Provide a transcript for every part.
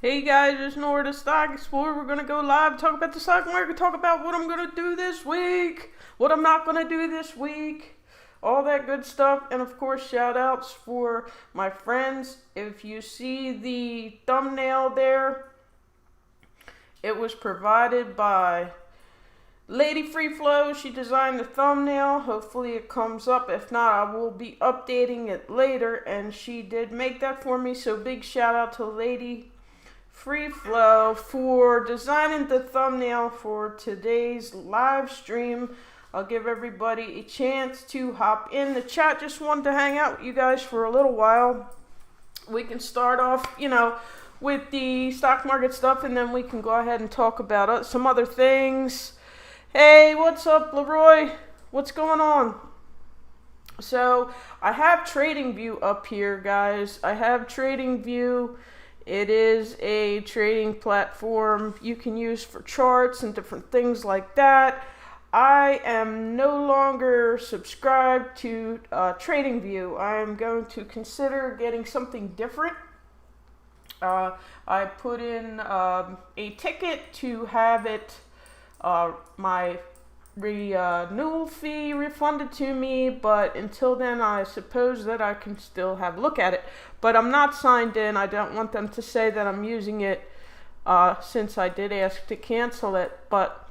Hey guys, it's Nora the Stock Explorer. We're going to go live, talk about the stock market, talk about what I'm going to do this week, what I'm not going to do this week, all that good stuff. And of course, shout outs for my friends. If you see the thumbnail there, it was provided by Lady Free Flow. She designed the thumbnail. Hopefully it comes up. If not, I will be updating it later. And she did make that for me. So big shout out to Lady Free Flow for designing the thumbnail for today's live stream. I'll give everybody a chance to hop in the chat. Just wanted to hang out with you guys for a little while. We can start off, with the stock market stuff, and then we can go ahead and talk about some other things. Hey, what's up, Leroy? What's going on? So, I have TradingView up here, guys. I have TradingView. It is a trading platform you can use for charts and different things like that. I am no longer subscribed to TradingView. I am going to consider getting something different. I put in a ticket to have it, my renewal fee refunded to me, but until then I suppose that I can still have a look at it. But I'm not signed in. I don't want them to say that I'm using it since I did ask to cancel it. But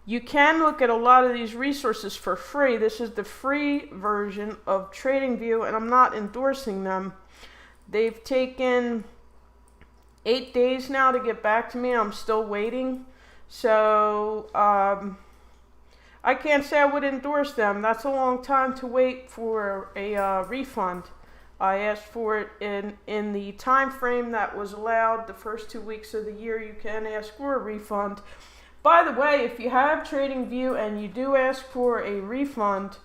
you can look at a lot of these resources for free. This is the free version of TradingView, and I'm not endorsing them. They've taken 8 days now to get back to me. I'm still waiting. So I can't say I would endorse them. That's a long time to wait for a refund. I asked for it in the time frame that was allowed. The first 2 weeks of the year, you can ask for a refund. By the way, if you have TradingView and you do ask for a refund,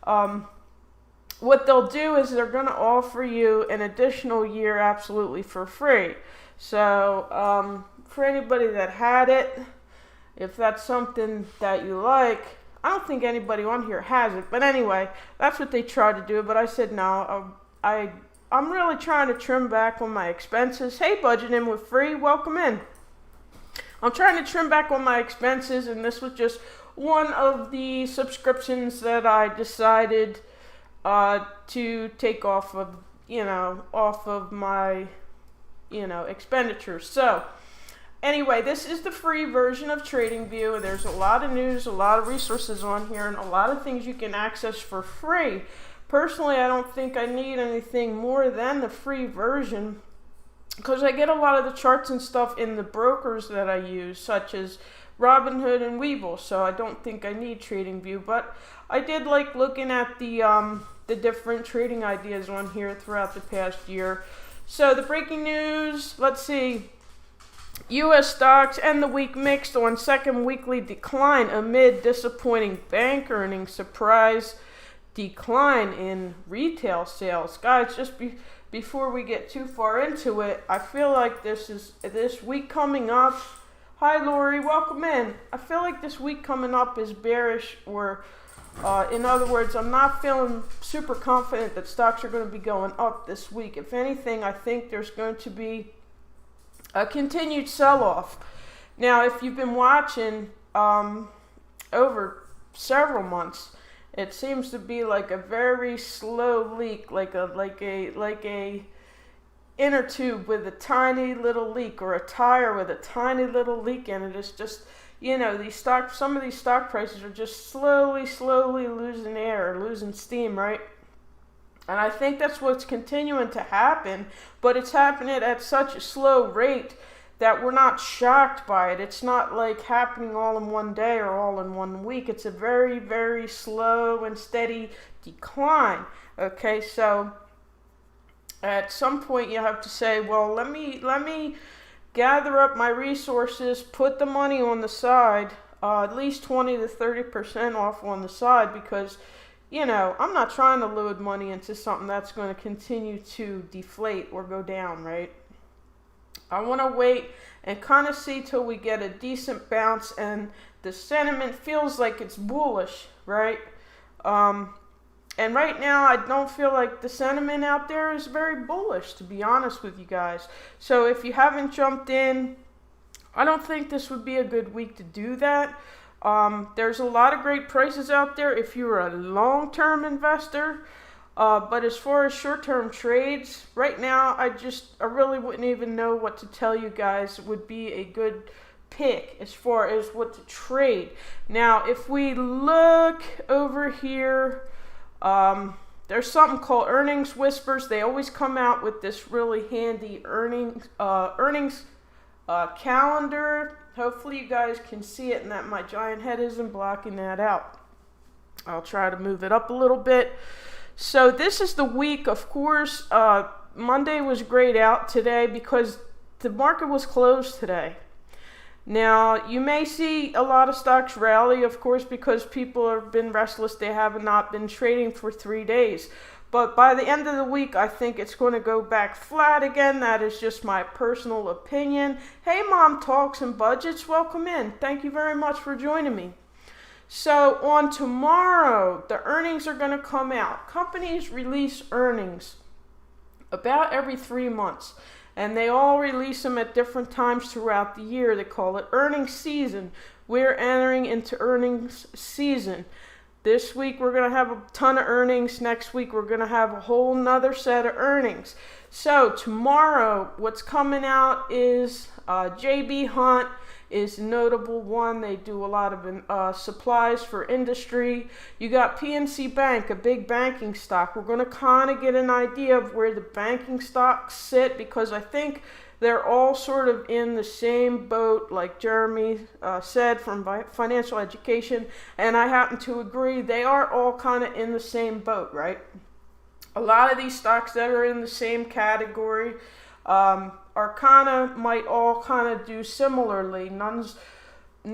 what they'll do is they're going to offer you an additional year absolutely for free. So for anybody that had it, if that's something that you like, I don't think anybody on here has it, but anyway, that's what they tried to do. But I said no. I'm really trying to trim back on my expenses. Hey, budgeting with free, welcome in. I'm trying to trim back on my expenses, and this was just one of the subscriptions that I decided to take off of my expenditures. So anyway, this is the free version of TradingView. There's a lot of news, a lot of resources on here, and a lot of things you can access for free. Personally, I don't think I need anything more than the free version because I get a lot of the charts and stuff in the brokers that I use, such as Robinhood and Webull, so I don't think I need TradingView. But I did like looking at the different trading ideas on here throughout the past year. So the breaking news, let's see. U.S. stocks end the week mixed on second weekly decline amid disappointing bank earnings. Surprise decline in retail sales. Guys, just before we get too far into it, I feel like this week coming up. Hi, Lori, welcome in. I feel like this week coming up is bearish, or in other words, I'm not feeling super confident that stocks are going to be going up this week. If anything, I think there's going to be a continued sell-off. Now, if you've been watching over several months, it seems to be like a very slow leak, like a inner tube with a tiny little leak, or a tire with a tiny little leak in it. It's just, some of these stock prices are just slowly losing air, losing steam, right? And I think that's what's continuing to happen, but it's happening at such a slow rate that we're not shocked by it. It's not like happening all in one day or all in 1 week. It's a very, very slow and steady decline. Okay, so at some point you have to say, well, let me gather up my resources, put the money on the side, at least 20 to 30% off on the side, because I'm not trying to load money into something that's going to continue to deflate or go down, right? I want to wait and kind of see till we get a decent bounce and the sentiment feels like it's bullish, right? And right now, I don't feel like the sentiment out there is very bullish, to be honest with you guys. So if you haven't jumped in, I don't think this would be a good week to do that. There's a lot of great prices out there if you're a long-term investor. But as far as short-term trades, right now, I really wouldn't even know what to tell you guys would be a good pick as far as what to trade. Now, if we look over here, there's something called Earnings Whispers. They always come out with this really handy earnings calendar. Hopefully you guys can see it and that my giant head isn't blocking that out. I'll try to move it up a little bit. So this is the week, of course. Monday was grayed out today because the market was closed today. Now, you may see a lot of stocks rally, of course, because people have been restless. They have not been trading for 3 days. But by the end of the week, I think it's going to go back flat again. That is just my personal opinion. Hey, Mom Talks and Budgets, welcome in. Thank you very much for joining me. So on tomorrow, the earnings are going to come out. Companies release earnings about every 3 months. And they all release them at different times throughout the year. They call it earnings season. We're entering into earnings season. This week we're going to have a ton of earnings. Next week we're going to have a whole nother set of earnings. So tomorrow what's coming out is JB Hunt is a notable one. They do a lot of supplies for industry. You got PNC Bank, a big banking stock. We're going to kind of get an idea of where the banking stocks sit because I think they're all sort of in the same boat, like Jeremy said from Financial Education, and I happen to agree. They are all kind of in the same boat, right? A lot of these stocks that are in the same category might all kind of do similarly. None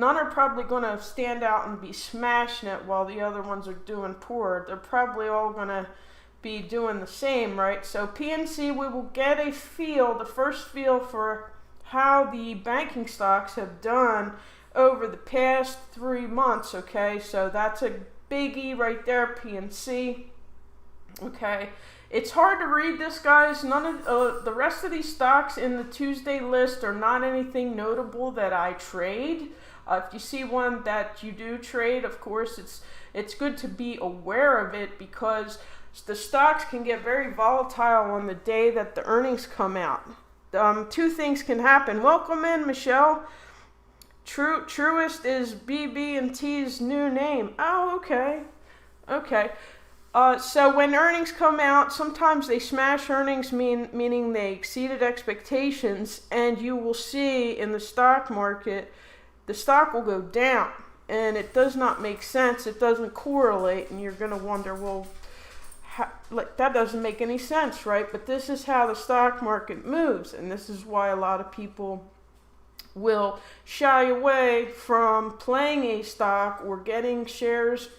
are probably going to stand out and be smashing it while the other ones are doing poor. They're probably all going to be doing the same, right? So PNC, we will get the first feel for how the banking stocks have done over the past 3 months, okay? So that's a biggie right there, PNC, okay? It's hard to read this, guys. None of the rest of these stocks in the Tuesday list are not anything notable that I trade. If you see one that you do trade, of course, it's good to be aware of it because the stocks can get very volatile on the day that the earnings come out. 2 things can happen. Welcome in, Michelle. Truist is BB&T's new name. Oh, okay. Okay. So when earnings come out, sometimes they smash earnings, meaning they exceeded expectations, and you will see in the stock market, the stock will go down, and it does not make sense. It doesn't correlate, and you're going to wonder, well, that doesn't make any sense, right? But this is how the stock market moves, and this is why a lot of people will shy away from playing a stock or getting shares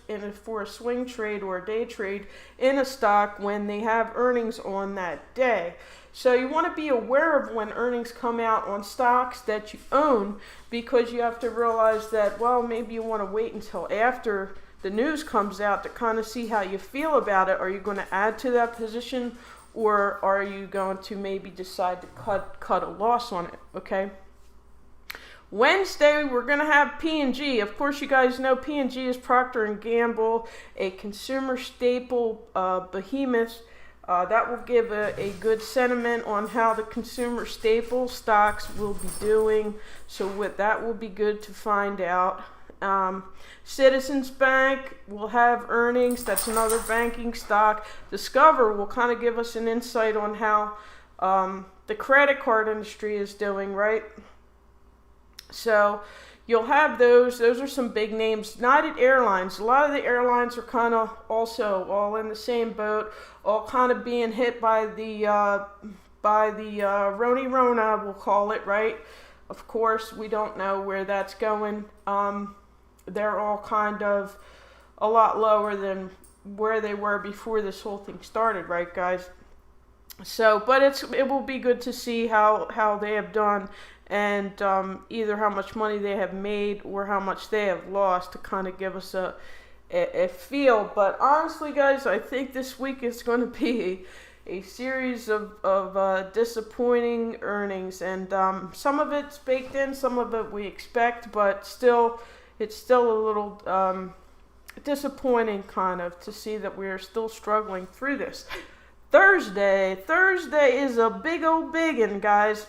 for a swing trade or a day trade in a stock when they have earnings on that day. So you want to be aware of when earnings come out on stocks that you own, because you have to realize that, well, maybe you want to wait until after the news comes out to kind of see how you feel about it. Are you going to add to that position, or are you going to maybe decide to cut a loss on it, okay? Wednesday, we're going to have P&G. Of course, you guys know P&G is Procter & Gamble, a consumer staple behemoth. That will give a good sentiment on how the consumer staple stocks will be doing. So that will be good to find out. Citizens Bank will have earnings. That's another banking stock. Discover will kind of give us an insight on how the credit card industry is doing, right? So you'll have those. Those are some big names. United Airlines. A lot of the airlines are kind of also all in the same boat, all kind of being hit by the Rona, we'll call it, right? Of course, we don't know where that's going. They're all kind of a lot lower than where they were before this whole thing started, right, guys? So, but it will be good to see how they have done, and either how much money they have made or how much they have lost, to kind of give us a feel. But honestly, guys, I think this week is going to be a series of disappointing earnings, and some of it's baked in, some of it we expect, but still, it's still a little disappointing kind of to see that we're still struggling through this. Thursday is a big old biggin, guys.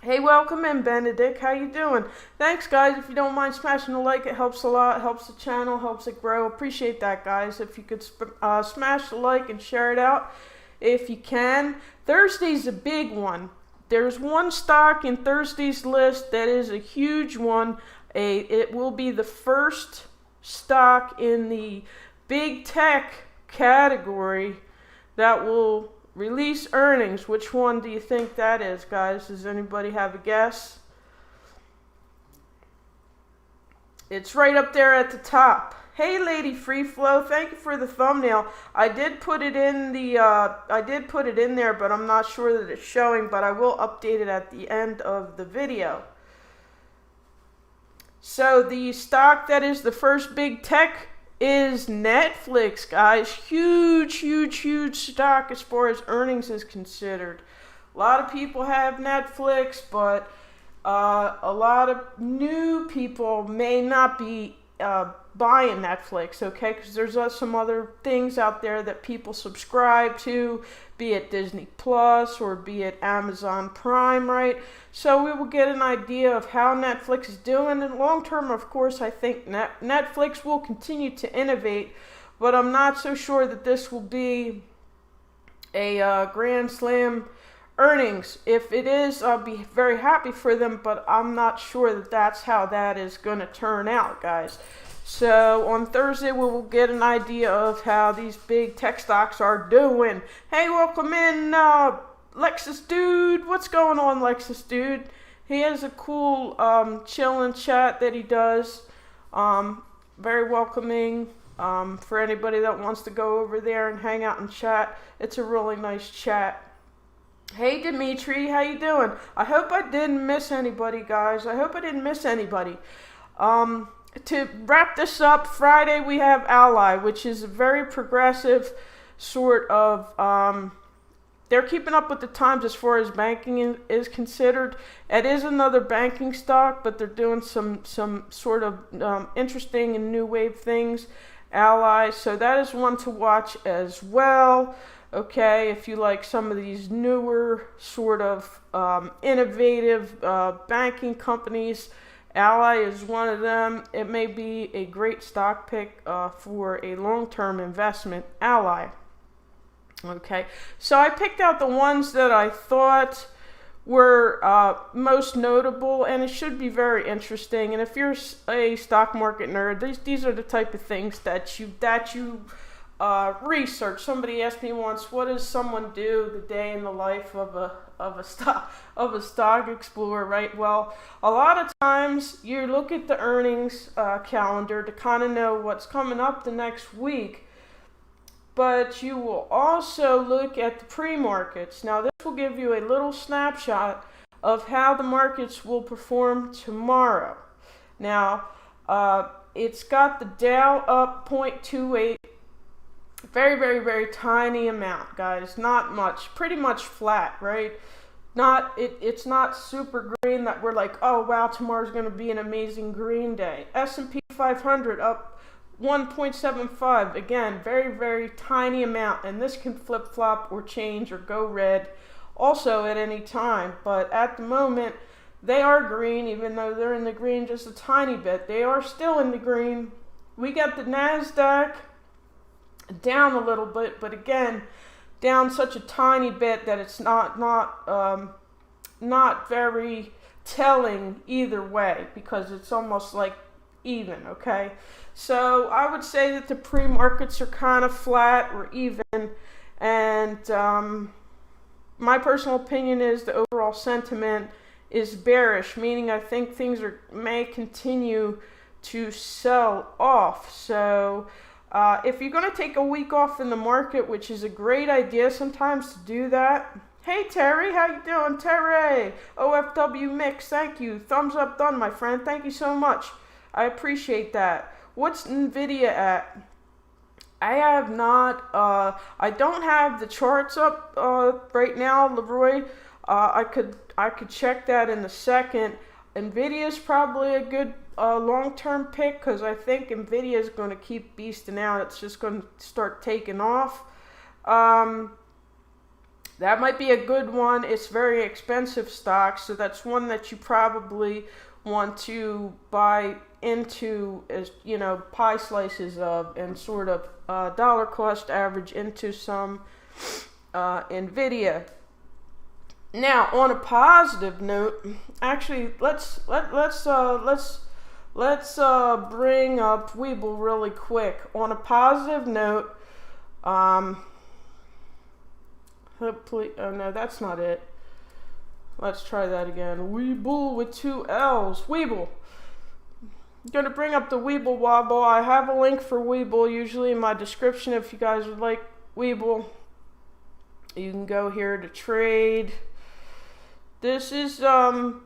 Hey, welcome in, Benedict. How you doing? Thanks, guys. If you don't mind smashing the like, it helps a lot. Helps the channel, helps it grow. Appreciate that, guys. If you could smash the like and share it out if you can. Thursday's a big one. There's one stock in Thursday's list that is a huge one. It will be the first stock in the big tech category that will release earnings. Which one do you think that is, guys? Does anybody have a guess? It's right up there at the top. Hey, Lady Free Flow, thank you for the thumbnail. I did put it in there, but I'm not sure that it's showing, but I will update it at the end of the video. So the stock that is the first big tech is Netflix, guys. Huge, huge, huge stock as far as earnings is considered. A lot of people have Netflix, but a lot of new people may not be buying Netflix, okay? Because there's some other things out there that people subscribe to, be it Disney Plus or be it Amazon Prime, right? So we will get an idea of how Netflix is doing. And long term, of course, I think Netflix will continue to innovate, but I'm not so sure that this will be a grand slam earnings. If it is, I'll be very happy for them, but I'm not sure that that's how that is going to turn out, guys. So on Thursday, we will get an idea of how these big tech stocks are doing. Hey, welcome in, Lexus Dude. What's going on, Lexus Dude? He has a cool chillin' chat that he does. Very welcoming for anybody that wants to go over there and hang out and chat. It's a really nice chat. Hey, Dimitri, how you doing? I hope I didn't miss anybody, guys. I hope I didn't miss anybody. To wrap this up, Friday we have Ally, which is a very progressive sort of, they're keeping up with the times as far as banking is considered. It is another banking stock, but they're doing some sort of interesting and new wave things. Ally, so that is one to watch as well. Okay, if you like some of these newer sort of innovative banking companies, Ally is one of them. It may be a great stock pick for a long-term investment. Ally. Okay, so I picked out the ones that I thought were most notable, and it should be very interesting. And if you're a stock market nerd, these are the type of things that you research. Somebody asked me once, what does someone do the day in the life of a stock explorer, right? Well, a lot of times you look at the earnings calendar to kind of know what's coming up the next week, but you will also look at the pre-markets. Now, this will give you a little snapshot of how the markets will perform tomorrow. Now, it's got the Dow up 0.28. Very, very, very tiny amount, guys. Not much. Pretty much flat, right? It's not super green that we're like, oh wow, tomorrow's going to be an amazing green day. S&P 500 up 1.75. Again, very, very tiny amount, and this can flip-flop or change or go red also at any time. But at the moment, they are green, even though they're in the green just a tiny bit. They are still in the green. We got the NASDAQ down a little bit, but again, down such a tiny bit that it's not very telling either way, because it's almost like even, okay? So I would say that the pre-markets are kind of flat or even, and my personal opinion is the overall sentiment is bearish, meaning I think things may continue to sell off. So if you're going to take a week off in the market, which is a great idea sometimes to do that. Hey, Terry, how you doing? Terry, OFW Mix, thank you. Thumbs up done, my friend. Thank you so much. I appreciate that. What's Nvidia at? I have not, I don't have the charts up right now, Leroy. I could check that in a second. Nvidia is probably a good long-term pick because I think Nvidia is going to keep beasting out. It's just going to start taking off. That might be a good one. It's very expensive stock, so that's one that you probably want to buy into as, you know, pie slices of, and sort of dollar cost average into some Nvidia. Now, on a positive note, actually, let's bring up Webull really quick. On a positive note, hopefully, oh no, that's not it. Let's try that again. Webull with 2 L's. Webull. I'm going to bring up the Webull Wobble. I have a link for Webull usually in my description if you guys would like Webull. You can go here to trade. This is the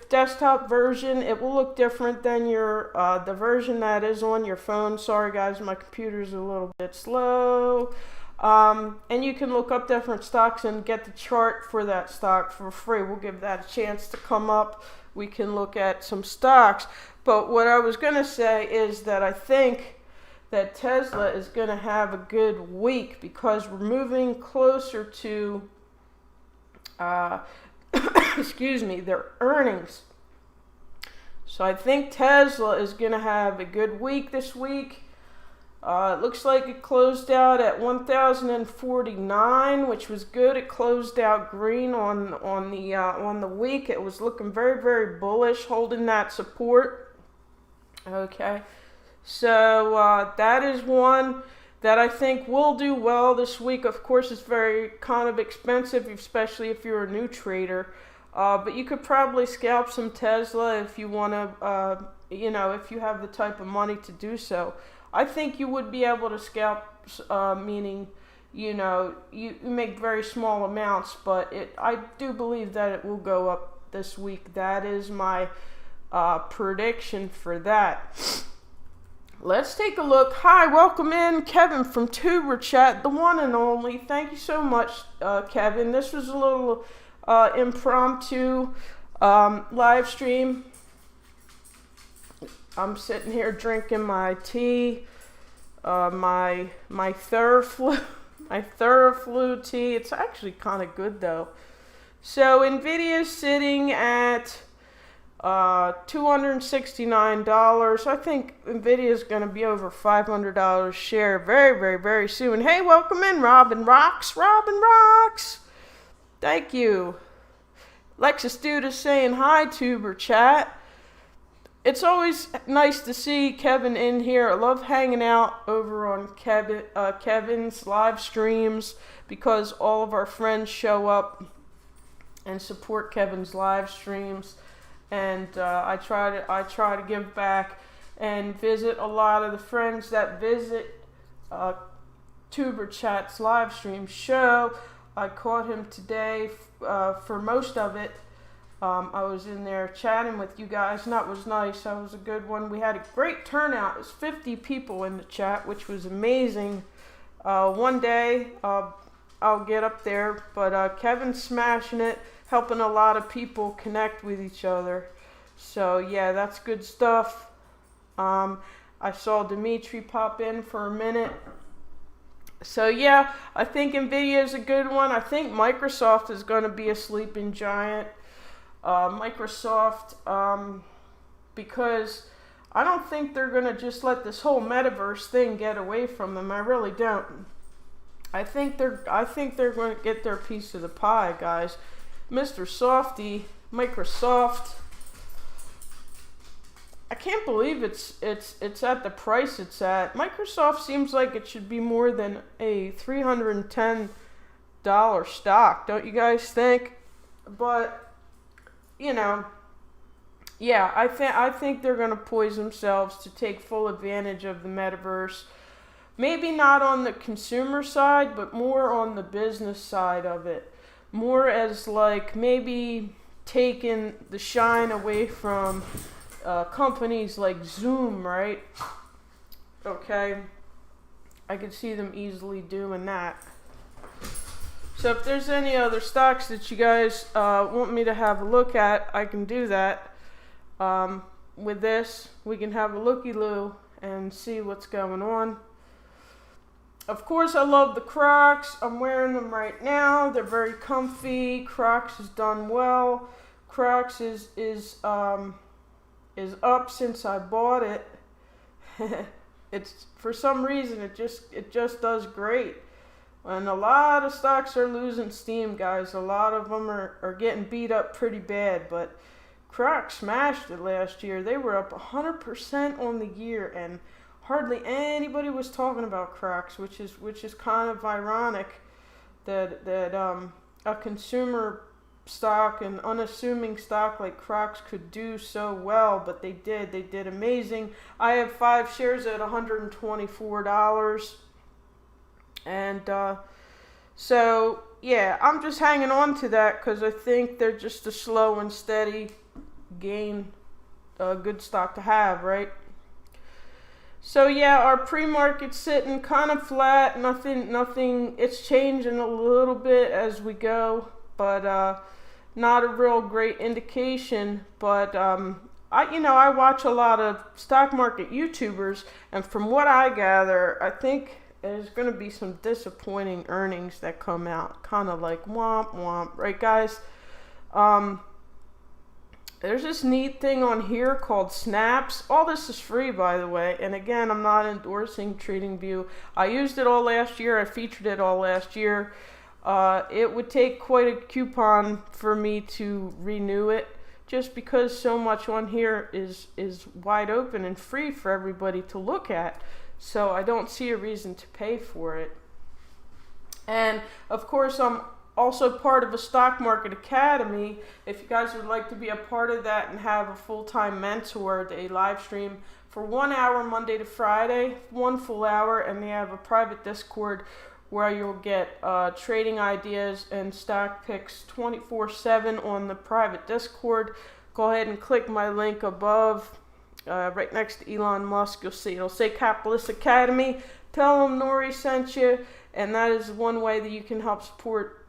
desktop version. It will look different than your the version that is on your phone. Sorry guys, my computer's a little bit slow. And you can look up different stocks and get the chart for that stock for free. We'll give that a chance to come up. We can look at some stocks. But what I was going to say is that I think that Tesla is going to have a good week because we're moving closer to, excuse me, their earnings. So I think Tesla is going to have a good week this week. It looks like it closed out at 1,049, which was good. It closed out green on the week. It was looking very, very bullish, holding that support. Okay, so that is one that I think will do well this week. Of course, it's very kind of expensive, especially if you're a new trader. But you could probably scalp some Tesla if you want to, you know, if you have the type of money to do so. I think you would be able to scalp, meaning, you know, you make very small amounts, but I do believe that it will go up this week. That is my prediction for that. Let's take a look. Hi, welcome in, Kevin from Tuber Chat, the one and only. Thank you so much, Kevin. This was a little impromptu live stream. I'm sitting here drinking my tea, my Theraflu, my Theraflu tea. It's actually kind of good though. So Nvidia's sitting at $269. I think Nvidia's going to be over $500 share very, very, very soon. Hey, welcome in, Robin Rocks. Robin Rocks. Thank you. Lexus Dude is saying hi, Tuber Chat. It's always nice to see Kevin in here. I love hanging out over on Kevin's live streams because all of our friends show up and support Kevin's live streams. And I try to give back and visit a lot of the friends that visit Tuber Chat's live stream show. I caught him today for most of it. I was in there chatting with you guys, and that was nice. That was a good one. We had a great turnout. It was 50 people in the chat, which was amazing. One day I'll get up there, but Kevin's smashing it, helping a lot of people connect with each other. So yeah, that's good stuff. I saw Dimitri pop in for a minute. So yeah, I think Nvidia is a good one. I think Microsoft is going to be a sleeping giant. Microsoft, because I don't think they're going to just let this whole metaverse thing get away from them. I really don't. I think they're going to get their piece of the pie, guys. Mr. Softy, Microsoft. I can't believe it's at the price it's at. Microsoft seems like it should be more than a $310 stock, don't you guys think? But you know, yeah, I think they're going to poise themselves to take full advantage of the metaverse. Maybe not on the consumer side, but more on the business side of it. More as like maybe taking the shine away from companies like Zoom, right? Okay, I could see them easily doing that. So if there's any other stocks that you guys want me to have a look at, I can do that. With this, we can have a looky-loo and see what's going on. Of course, I love the Crocs. I'm wearing them right now. They're very comfy. Crocs has done well. Crocs is up since I bought it. It's for some reason it just does great. And a lot of stocks are losing steam, guys. A lot of them are getting beat up pretty bad, but Crocs smashed it last year. They were up 100% on the year, and hardly anybody was talking about Crocs, which is kind of ironic that a consumer stock, an unassuming stock like Crocs, could do so well, but they did. They did amazing. I have 5 shares at $124, and so yeah, I'm just hanging on to that because I think they're just a slow and steady gain, good stock to have, right? So yeah, our pre-market's sitting kind of flat. Nothing. It's changing a little bit as we go, but not a real great indication. But I watch a lot of stock market YouTubers, and from what I gather, I think there's going to be some disappointing earnings that come out, kind of like womp womp, right, guys? There's this neat thing on here called Snaps. All this is free, by the way. And again, I'm not endorsing TradingView. I used it all last year. I featured it all last year. It would take quite a coupon for me to renew it, just because so much on here is wide open and free for everybody to look at. So I don't see a reason to pay for it. And of course, I'm also part of a stock market academy. If you guys would like to be a part of that and have a full-time mentor, they live stream for 1 hour Monday to Friday, 1 full hour, and they have a private Discord where you'll get trading ideas and stock picks 24/7 on the private Discord. Go ahead and click my link above, right next to Elon Musk. You'll see it'll say Capitalist Academy. Tell them Nori sent you. And that is one way that you can help support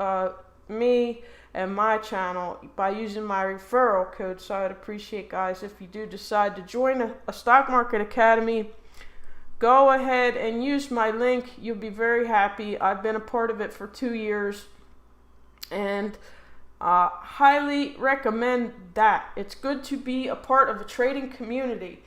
me and my channel by using my referral code. So I'd appreciate, guys, if you do decide to join a stock market academy, go ahead and use my link. You'll be very happy. I've been a part of it for 2 years, and highly recommend that. It's good to be a part of a trading community.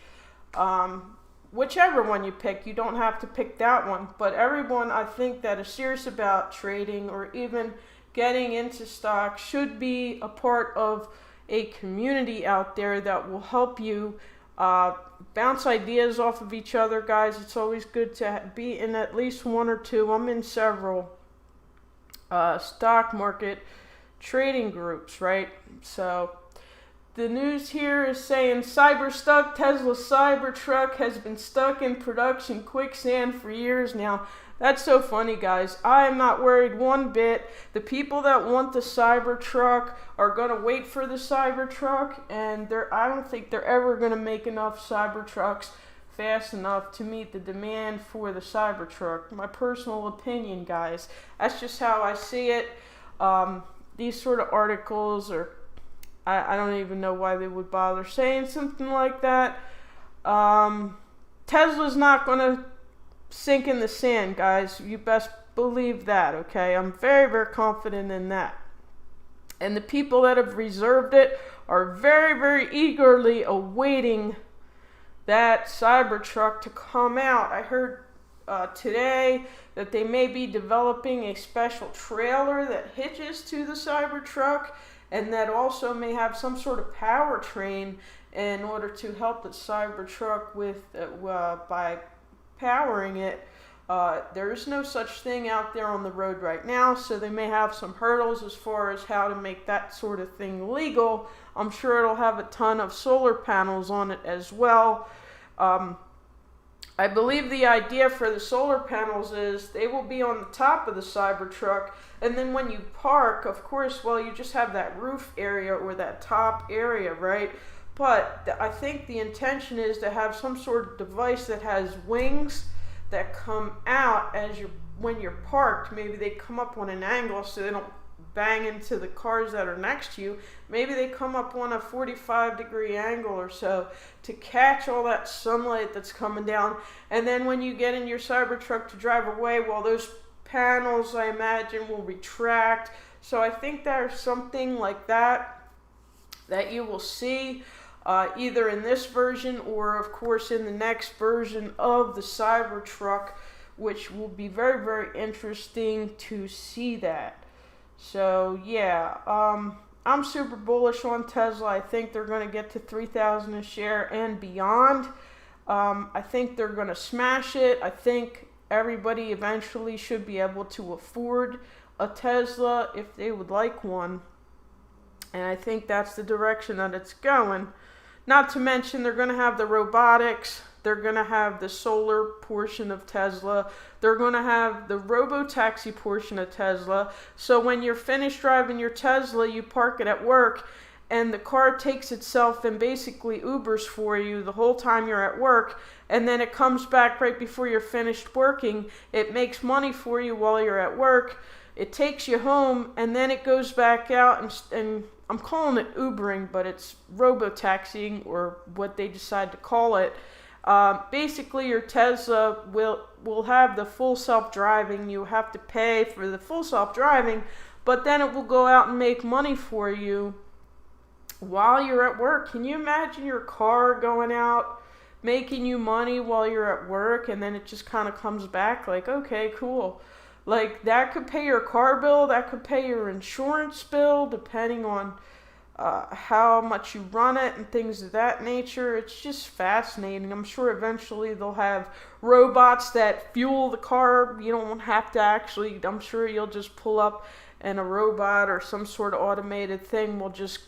Whichever one you pick, you don't have to pick that one, but everyone I think that is serious about trading or even getting into stock should be a part of a community out there that will help you bounce ideas off of each other, guys. It's always good to be in at least one or two. I'm in several stock market trading groups, right? So the news here is saying Cyberstuck, Tesla's Cybertruck, has been stuck in production quicksand for years now. That's so funny, guys. I am not worried one bit. The people that want the Cybertruck are going to wait for the Cybertruck, and I don't think they're ever going to make enough Cybertrucks fast enough to meet the demand for the Cybertruck. My personal opinion, guys. That's just how I see it. These sort of articles are, I don't even know why they would bother saying something like that. Tesla's not going to sink in the sand, guys. You best believe that, okay? I'm very, very confident in that. And the people that have reserved it are very, very eagerly awaiting that Cybertruck to come out. I heard today that they may be developing a special trailer that hitches to the Cybertruck, and that also may have some sort of powertrain in order to help the Cybertruck with by powering it. There is no such thing out there on the road right now, so they may have some hurdles as far as how to make that sort of thing legal. I'm sure it'll have a ton of solar panels on it as well. I believe the idea for the solar panels is they will be on the top of the Cybertruck, and then when you park, of course, well, you just have that roof area or that top area, right? But I think the intention is to have some sort of device that has wings that come out when you're parked. Maybe they come up on an angle so they don't bang into the cars that are next to you. Maybe they come up on a 45-degree angle or so to catch all that sunlight that's coming down. And then when you get in your Cybertruck to drive away, well, those panels, I imagine, will retract. So I think there's something like that you will see either in this version or, of course, in the next version of the Cybertruck, which will be very, very interesting to see that. So, yeah, I'm super bullish on Tesla. I think they're going to get to 3,000 a share and beyond. I think they're going to smash it. I think everybody eventually should be able to afford a Tesla if they would like one. And I think that's the direction that it's going. Not to mention they're going to have the robotics. They're going to have the solar portion of Tesla. They're going to have the robo-taxi portion of Tesla. So when you're finished driving your Tesla, you park it at work, and the car takes itself and basically Ubers for you the whole time you're at work, and then it comes back right before you're finished working. It makes money for you while you're at work. It takes you home, and then it goes back out, and I'm calling it Ubering, but it's robo-taxiing, or what they decide to call it. Basically, your Tesla will have the full self-driving. You have to pay for the full self-driving, but then it will go out and make money for you while you're at work. Can you imagine your car going out, making you money while you're at work, and then it just kind of comes back like, okay, cool. Like, that could pay your car bill, that could pay your insurance bill, depending on how much you run it and things of that nature. It's just fascinating. I'm sure eventually they'll have robots that fuel the car. You don't have to actually, I'm sure you'll just pull up and a robot or some sort of automated thing will just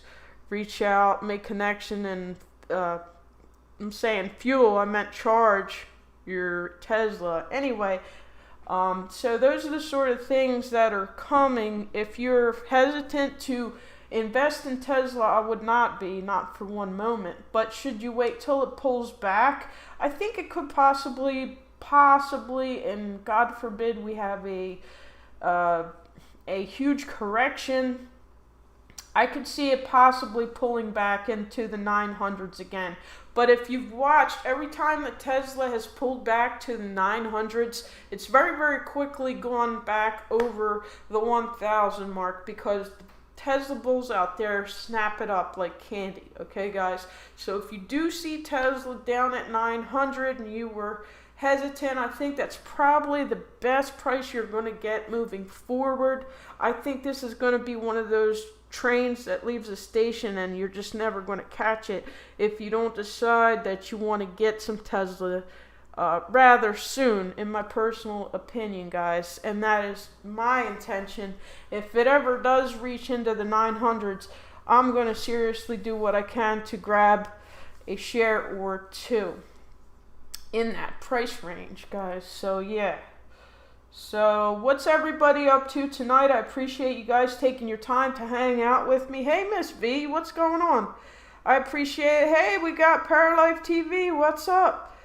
reach out, make connection, and I'm saying fuel, I meant charge your Tesla. Anyway, so those are the sort of things that are coming. If you're hesitant to invest in Tesla, I would not for one moment. But should you wait till it pulls back? I think it could possibly, and God forbid we have a huge correction. I could see it possibly pulling back into the 900s again. But if you've watched, every time that Tesla has pulled back to the 900s, it's very, very quickly gone back over the 1,000 mark, because the Tesla bulls out there snap it up like candy. Okay, guys? So if you do see Tesla down at 900 and you were hesitant, I think that's probably the best price you're going to get moving forward. I think this is going to be one of those trains that leaves a station and you're just never going to catch it if you don't decide that you want to get some Tesla rather soon, in my personal opinion, guys. And that is my intention. If it ever does reach into the 900s, I'm going to seriously do what I can to grab a share or two in that price range, guys. So yeah. So what's everybody up to tonight? I appreciate you guys taking your time to hang out with me. Hey, Miss V, what's going on? I appreciate it. Hey, we got Paralife TV. What's up?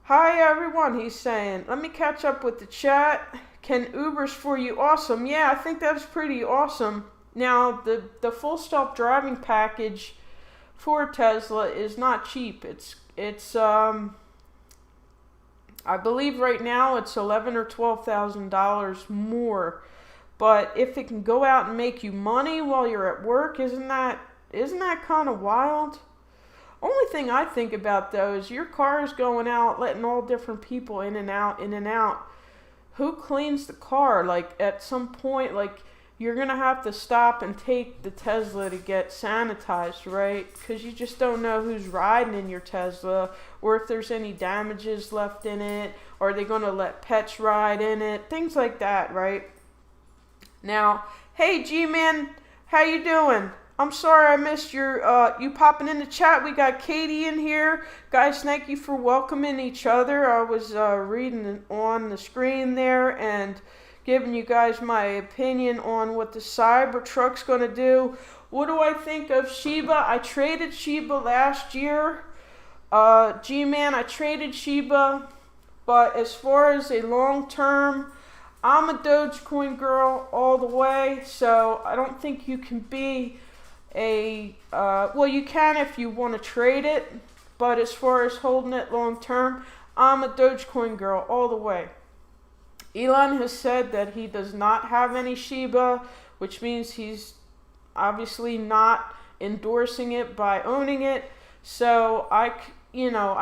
Hi, everyone, he's saying. Let me catch up with the chat. Can Ubers for you? Awesome. Yeah, I think that's pretty awesome. Now, the full self-driving package for Tesla is not cheap. It's I believe right now it's $11,000 or $12,000 more. But if it can go out and make you money while you're at work, isn't that kind of wild? Only thing I think about, though, is your car is going out, letting all different people in and out, in and out. Who cleans the car? Like, at some point, like, you're going to have to stop and take the Tesla to get sanitized, right? Because you just don't know who's riding in your Tesla, or if there's any damages left in it. Or are they going to let pets ride in it? Things like that, right? Now, hey, G-Man, how you doing? I'm sorry I missed your you popping in the chat. We got Katie in here. Guys, thank you for welcoming each other. I was reading on the screen there, and giving you guys my opinion on what the Cybertruck's going to do. What do I think of Shiba? I traded Shiba last year. G-Man, I traded Shiba. But as far as a long term, I'm a Dogecoin girl all the way. So I don't think you can be well, you can if you want to trade it. But as far as holding it long term, I'm a Dogecoin girl all the way. Elon has said that he does not have any Shiba, which means he's obviously not endorsing it by owning it. So I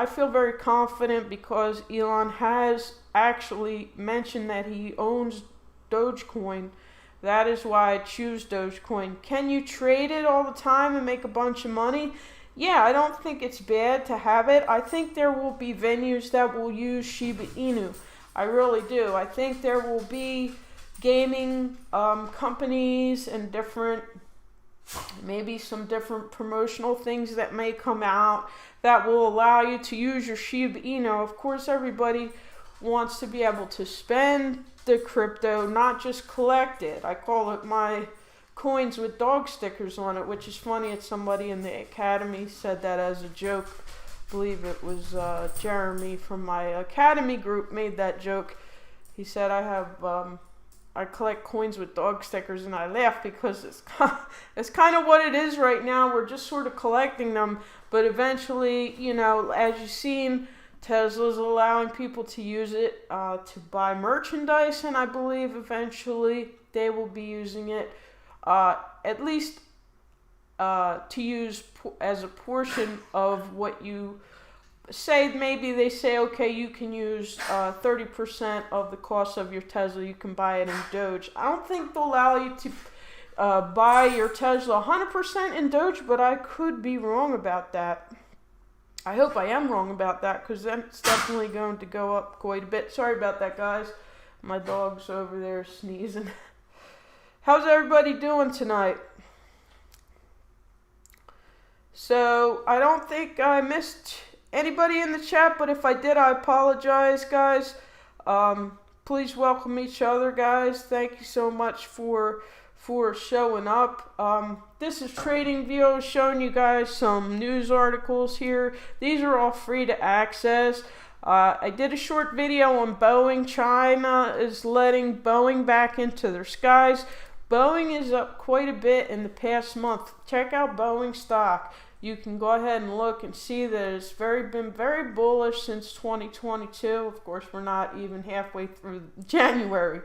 feel very confident because Elon has actually mentioned that he owns Dogecoin. That is why I choose Dogecoin. Can you trade it all the time and make a bunch of money? Yeah, I don't think it's bad to have it. I think there will be venues that will use Shiba Inu. I really do. I think there will be gaming companies and maybe some different promotional things that may come out that will allow you to use your Shiba Inu. Of course, everybody wants to be able to spend the crypto, not just collect it. I call it my coins with dog stickers on it, which is funny. It's somebody in the academy said that as a joke. I believe it was Jeremy from my academy group made that joke. He said I collect coins with dog stickers, and I laugh because it's kind of what it is right now. We're just sort of collecting them, but eventually, as you've seen, Tesla's allowing people to use it to buy merchandise, and I believe eventually they will be using it at least to use as a portion of what you say. Maybe they say, okay, you can use 30% of the cost of your Tesla. You can buy it in Doge. I don't think they'll allow you to buy your Tesla 100% in Doge, but I could be wrong about that. I hope I am wrong about that, because that's definitely going to go up quite a bit. Sorry about that, guys. My dog's over there sneezing. How's everybody doing tonight? So, I don't think I missed anybody in the chat, but if I did, I apologize, guys. Please welcome each other, guys. Thank you so much for showing up. This is TradingView, showing you guys some news articles here. These are all free to access. I did a short video on Boeing. China is letting Boeing back into their skies. Boeing is up quite a bit in the past month. Check out Boeing stock. You can go ahead and look and see that it's been very bullish since 2022. Of course, we're not even halfway through January.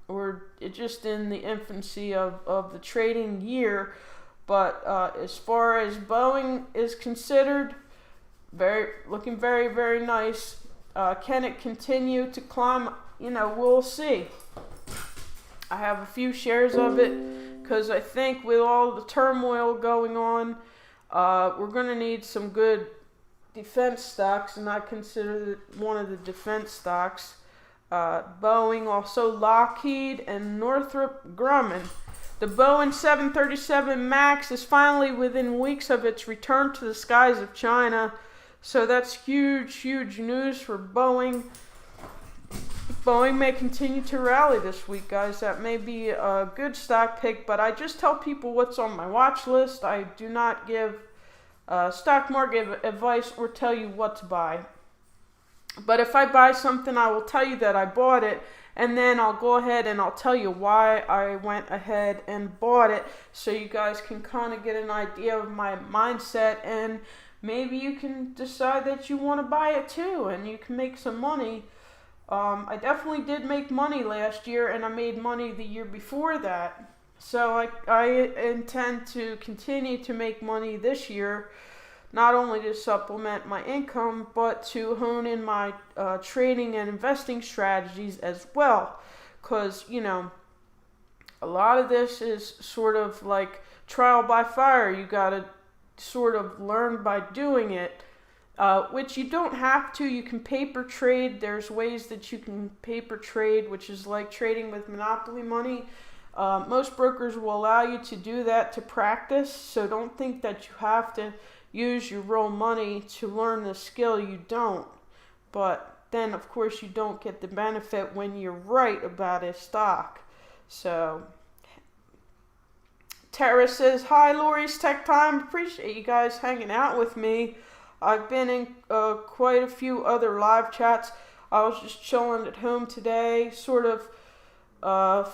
We're just in the infancy of the trading year. But as far as Boeing is considered, looking very, very nice. Can it continue to climb? We'll see. I have a few shares of it because I think with all the turmoil going on, we're going to need some good defense stocks, and I consider it one of the defense stocks. Boeing, also Lockheed, and Northrop Grumman. The Boeing 737 MAX is finally within weeks of its return to the skies of China. So that's huge, huge news for Boeing. Boeing may continue to rally this week, guys. That may be a good stock pick, but I just tell people what's on my watch list. I do not give stock market advice or tell you what to buy. But if I buy something, I will tell you that I bought it, and then I'll go ahead and I'll tell you why I went ahead and bought it, so you guys can kind of get an idea of my mindset, and maybe you can decide that you want to buy it too, and you can make some money. I definitely did make money last year, and I made money the year before that. So I intend to continue to make money this year, not only to supplement my income, but to hone in my trading and investing strategies as well. Because, a lot of this is sort of like trial by fire. You got to sort of learn by doing it. Which you don't have to. You can paper trade. There's ways that you can paper trade, which is like trading with monopoly money. Most brokers will allow you to do that to practice, so don't think that you have to use your real money to learn the skill. You don't. But then of course you don't get the benefit when you're right about a stock. So Tara says, hi Lori's Tech Time, appreciate you guys hanging out with me. I've been in quite a few other live chats. I was just chilling at home today, sort of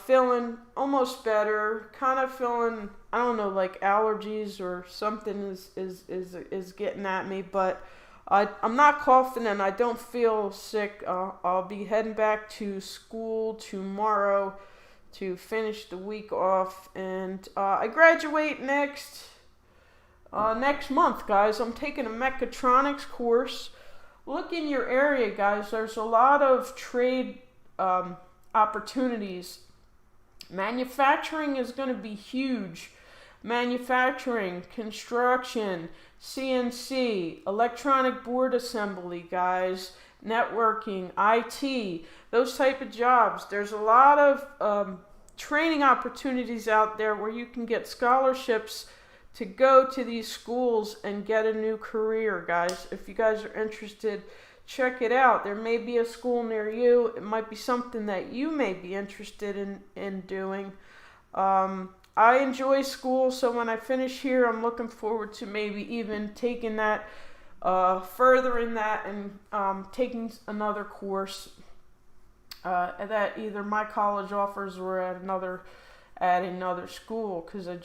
feeling almost better, kind of feeling, I don't know, like allergies or something is getting at me, but I'm not coughing and I don't feel sick. I'll be heading back to school tomorrow to finish the week off, and I graduate next month, guys. I'm taking a mechatronics course. Look in your area, guys. There's a lot of trade opportunities. Manufacturing is going to be huge. Manufacturing, construction, CNC, electronic board assembly, guys, networking, IT, those type of jobs. There's a lot of training opportunities out there where you can get scholarships to go to these schools and get a new career, guys. If you guys are interested, check it out. There may be a school near you. It might be something that you may be interested in doing. I enjoy school, so when I finish here, I'm looking forward to maybe even taking that, furthering that, and taking another course that either my college offers or at another school, because I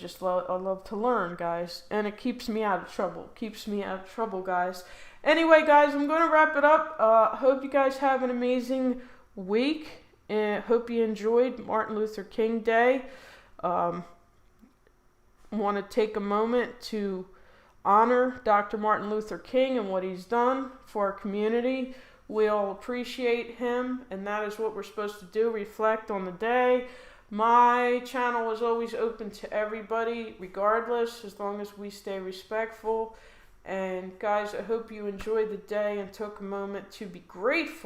love to learn, guys, and it keeps me out of trouble. Guys. Anyway, guys, I'm going to wrap it up. Hope you guys have an amazing week, and hope you enjoyed Martin Luther King Day. Want to take a moment to honor Dr. Martin Luther King and what he's done for our community. We all appreciate him, and that is what we're supposed to do, reflect on the day. My channel is always open to everybody, regardless, as long as we stay respectful. And guys, I hope you enjoyed the day and took a moment to be grateful